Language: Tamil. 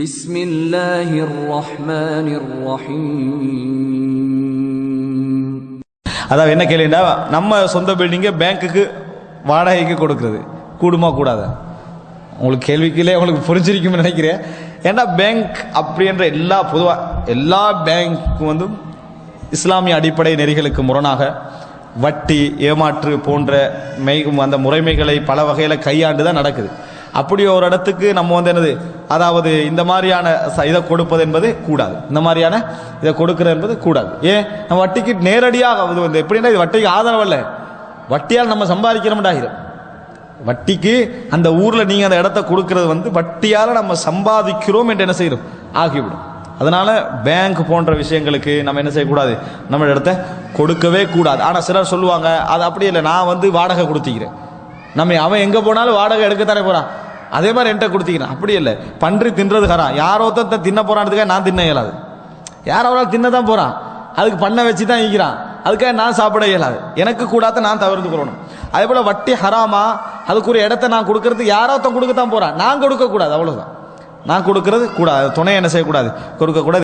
بسم الله الرحمن الرحيم. அதாவது என்ன கேளுண்டா, நம்ம சொந்த பில்டிங்கை பேங்க்குக்கு வாடகைக்கு கொடுக்கறது கூடுமா கூடாதா? உங்களுக்கு கேள்விக்கிலே உங்களுக்கு புரிஞ்சிருக்கும்னு நினைக்கிறேன். ஏன்னா பேங்க் அப்படின்ற பொதுவாக எல்லா பேங்க்கும் இஸ்லாமிய அடிப்படை நெறிகளுக்கு முரணாக வட்டி, ஏமாற்று போன்ற அந்த முறைமைகளை பல வகையில் கையாண்டு தான் நடக்குது. அப்படி ஒரு இடத்துக்கு நம்ம என்னது, அதாவது இந்த மாதிரியான இதை கொடுப்பது என்பது கூடாது. இந்த மாதிரியான இதை கொடுக்கிறது என்பது கூடாது. ஏன்? நம்ம வட்டிக்கு நேரடியாக எப்படின்னா இது வட்டிக்கு ஆதரவல்ல, வட்டியால் நம்ம சம்பாதிக்கிறோம்டாகிறோம். வட்டிக்கு அந்த ஊரில் நீங்கள் அந்த இடத்த கொடுக்கறது வட்டியால் நம்ம சம்பாதிக்கிறோம் என்று என்ன செய்கிறோம் ஆகிவிடும். அதனால பேங்க் போன்ற விஷயங்களுக்கு நம்ம என்ன செய்யக்கூடாது, நம்ம இடத்த கொடுக்கவே கூடாது. ஆனால் சிலர் சொல்லுவாங்க அது அப்படி இல்லை, நான் வாடகை கொடுத்திக்கிறேன், நம்ம அவன் எங்கே போனாலும் வாடகை எடுக்கத்தானே போகிறான், அதே மாதிரி என்கிட்ட கொடுத்திக்கிறேன். அப்படி இல்லை, பன்றி தின்றது ஹராம். யாரோ தான் தின்ன போறான்றதுக்காக நான் தின்ன இயலாது. யாரோ தின்ன தான் போகிறான், அதுக்கு பண்ண வச்சு தான் ஈக்கிறான், அதுக்காக நான் சாப்பிட இயலாது. எனக்கு கூடாத நான் தவிர்த்து கொள்ளணும். அதே போல் வட்டி ஹராமா, அதுக்கு ஒரு இடத்த நான் கொடுக்கறது யாரோ கொடுக்கத்தான் போகிறான், நான் கொடுக்கக்கூடாது. அவ்வளோதான், நான் கொடுக்கறது கூடாது. துணை என்ன செய்யக்கூடாது, கொடுக்கக்கூடாது.